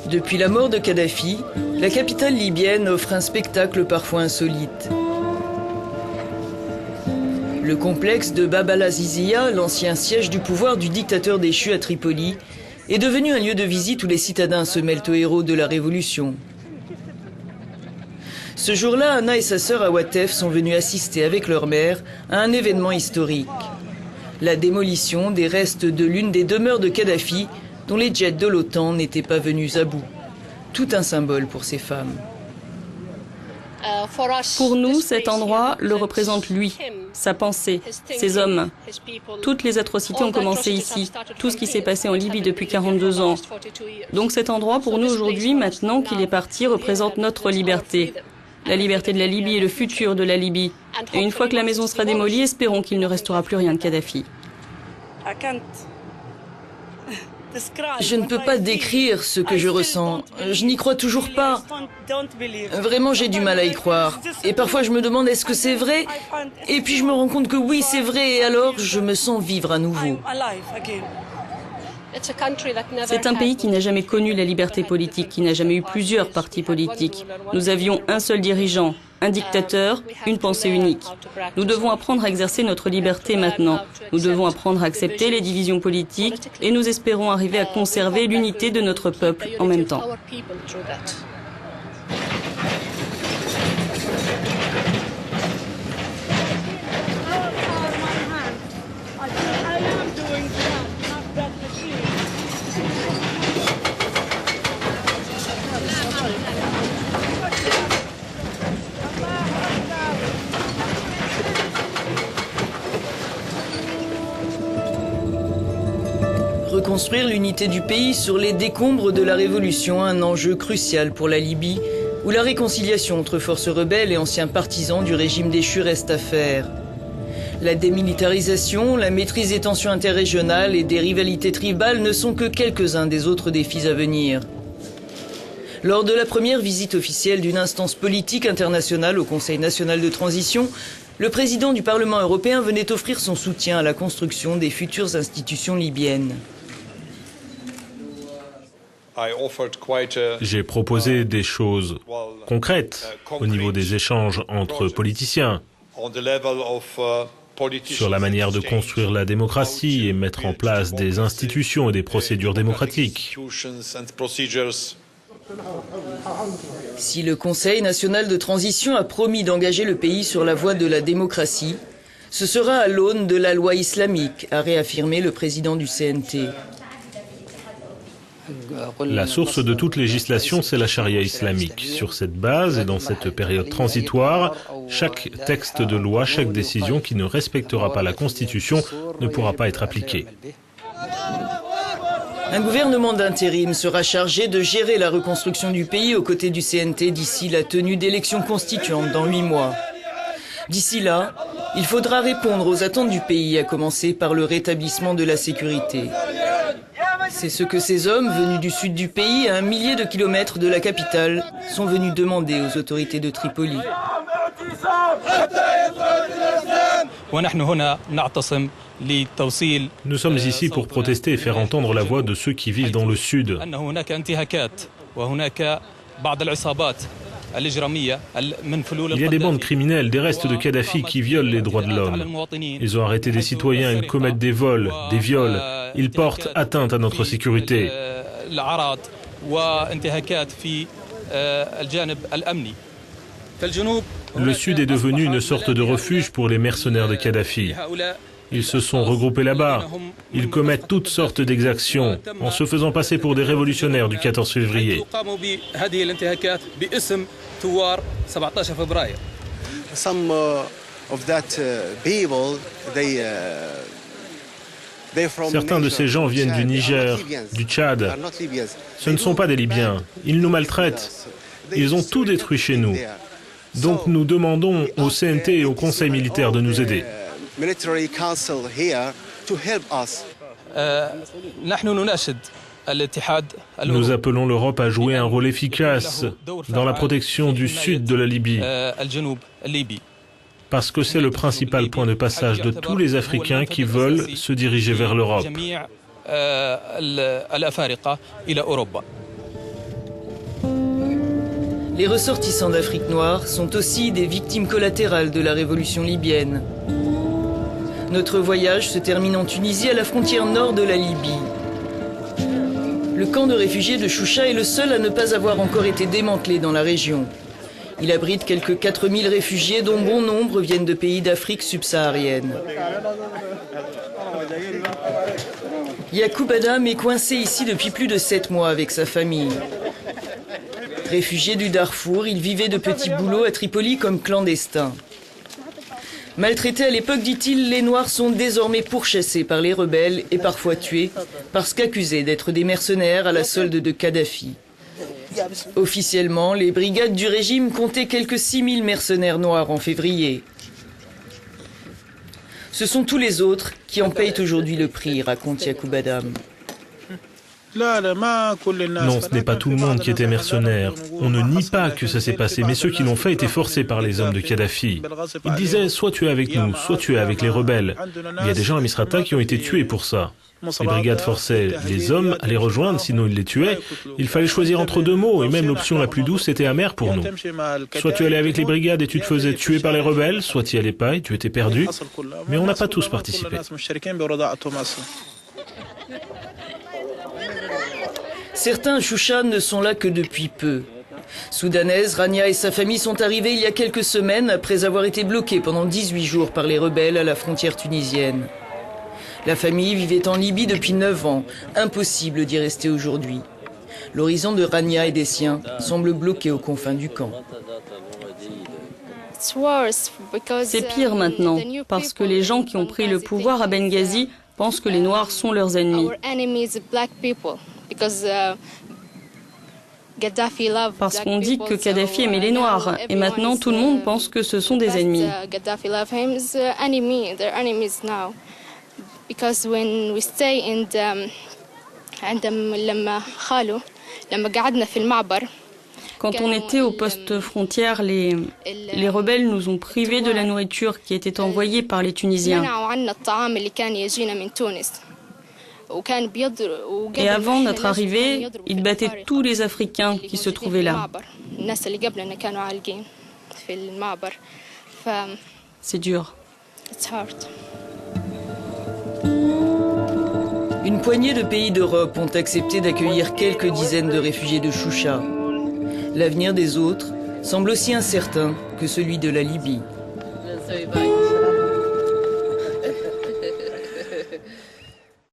Depuis la mort de Kadhafi, la capitale libyenne offre un spectacle parfois insolite. Le complexe de Bab al-Azizia, l'ancien siège du pouvoir du dictateur déchu à Tripoli, est devenu un lieu de visite où les citadins se mêlent aux héros de la révolution. Ce jour-là, Anna et sa sœur Awatef sont venues assister avec leur mère à un événement historique. La démolition des restes de l'une des demeures de Kadhafi, dont les jets de l'OTAN n'étaient pas venus à bout. Tout un symbole pour ces femmes. Pour nous, cet endroit le représente lui, sa pensée, ses hommes. Toutes les atrocités ont commencé ici, tout ce qui s'est passé en Libye depuis 42 ans. Donc cet endroit, pour nous aujourd'hui, maintenant qu'il est parti, représente notre liberté. La liberté de la Libye et le futur de la Libye. Et une fois que la maison sera démolie, espérons qu'il ne restera plus rien de Kadhafi. Je ne peux pas décrire ce que je ressens. Je n'y crois toujours pas. Vraiment, j'ai du mal à y croire. Et parfois, je me demande est-ce que c'est vrai? Et puis, je me rends compte que oui, c'est vrai. Et alors, je me sens vivre à nouveau. C'est un pays qui n'a jamais connu la liberté politique, qui n'a jamais eu plusieurs partis politiques. Nous avions un seul dirigeant, un dictateur, une pensée unique. Nous devons apprendre à exercer notre liberté maintenant. Nous devons apprendre à accepter les divisions politiques et nous espérons arriver à conserver l'unité de notre peuple en même temps. Reconstruire l'unité du pays sur les décombres de la Révolution, un enjeu crucial pour la Libye, où la réconciliation entre forces rebelles et anciens partisans du régime déchu reste à faire. La démilitarisation, la maîtrise des tensions interrégionales et des rivalités tribales ne sont que quelques-uns des autres défis à venir. Lors de la première visite officielle d'une instance politique internationale au Conseil national de transition, le président du Parlement européen venait offrir son soutien à la construction des futures institutions libyennes. J'ai proposé des choses concrètes au niveau des échanges entre politiciens, sur la manière de construire la démocratie et mettre en place des institutions et des procédures démocratiques. Si le Conseil national de transition a promis d'engager le pays sur la voie de la démocratie, ce sera à l'aune de la loi islamique, a réaffirmé le président du CNT. La source de toute législation, c'est la charia islamique. Sur cette base et dans cette période transitoire, chaque texte de loi, chaque décision qui ne respectera pas la Constitution ne pourra pas être appliquée. Un gouvernement d'intérim sera chargé de gérer la reconstruction du pays aux côtés du CNT d'ici la tenue d'élections constituantes dans 8 mois. D'ici là, il faudra répondre aux attentes du pays, à commencer par le rétablissement de la sécurité. C'est ce que ces hommes, venus du sud du pays, à 1 millier de kilomètres de la capitale, sont venus demander aux autorités de Tripoli. Nous sommes ici pour protester et faire entendre la voix de ceux qui vivent dans le sud. Il y a des bandes criminelles, des restes de Kadhafi qui violent les droits de l'homme. Ils ont arrêté des citoyens, ils commettent des vols, des viols. Ils portent atteinte à notre sécurité. Le sud est devenu une sorte de refuge pour les mercenaires de Kadhafi. Ils se sont regroupés là-bas. Ils commettent toutes sortes d'exactions en se faisant passer pour des révolutionnaires du 14 février. Certains de ces gens viennent du Niger, du Tchad. Ce ne sont pas des Libyens. Ils nous maltraitent. Ils ont tout détruit chez nous. Donc nous demandons au CNT et au Conseil militaire de nous aider. Nous appelons l'Europe à jouer un rôle efficace dans la protection du sud de la Libye, parce que c'est le principal point de passage de tous les Africains qui veulent se diriger vers l'Europe. Les ressortissants d'Afrique noire sont aussi des victimes collatérales de la révolution libyenne. Notre voyage se termine en Tunisie, à la frontière nord de la Libye. Le camp de réfugiés de Choucha est le seul à ne pas avoir encore été démantelé dans la région. Il abrite quelques 4000 réfugiés dont bon nombre viennent de pays d'Afrique subsaharienne. Yacoub Adam est coincé ici depuis plus de 7 mois avec sa famille. Réfugié du Darfour, il vivait de petits boulots à Tripoli comme clandestin. Maltraités à l'époque, dit-il, les Noirs sont désormais pourchassés par les rebelles et parfois tués parce qu'accusés d'être des mercenaires à la solde de Kadhafi. Officiellement, les brigades du régime comptaient quelques 6000 mercenaires noirs en février. Ce sont tous les autres qui en payent aujourd'hui le prix, raconte Yacoub Adam. Non, ce n'est pas tout le monde qui était mercenaire. On ne nie pas que ça s'est passé, mais ceux qui l'ont fait étaient forcés par les hommes de Kadhafi. Ils disaient soit tu es avec nous, soit tu es avec les rebelles. Il y a des gens à Misrata qui ont été tués pour ça. Les brigades forçaient les hommes à les rejoindre, sinon ils les tuaient. Il fallait choisir entre deux mots, et même l'option la plus douce était amère pour nous. Soit tu allais avec les brigades et tu te faisais tuer par les rebelles, soit tu n'y allais pas et tu étais perdu. Mais on n'a pas tous participé. Certains à Choucha ne sont là que depuis peu. Soudanaise, Rania et sa famille sont arrivés il y a quelques semaines après avoir été bloqués pendant 18 jours par les rebelles à la frontière tunisienne. La famille vivait en Libye depuis 9 ans. Impossible d'y rester aujourd'hui. L'horizon de Rania et des siens semble bloqué aux confins du camp. C'est pire maintenant, parce que les gens qui ont pris le pouvoir à Benghazi pensent que les Noirs sont leurs ennemis. Parce qu'on dit que Kadhafi aimait les Noirs, et maintenant tout le monde pense que ce sont des ennemis. Quand on était au poste frontière, les rebelles nous ont privés de la nourriture qui était envoyée par les Tunisiens. Et avant notre arrivée, ils battaient tous les Africains qui se trouvaient là. C'est dur. Une poignée de pays d'Europe ont accepté d'accueillir quelques dizaines de réfugiés de Choucha. L'avenir des autres semble aussi incertain que celui de la Libye.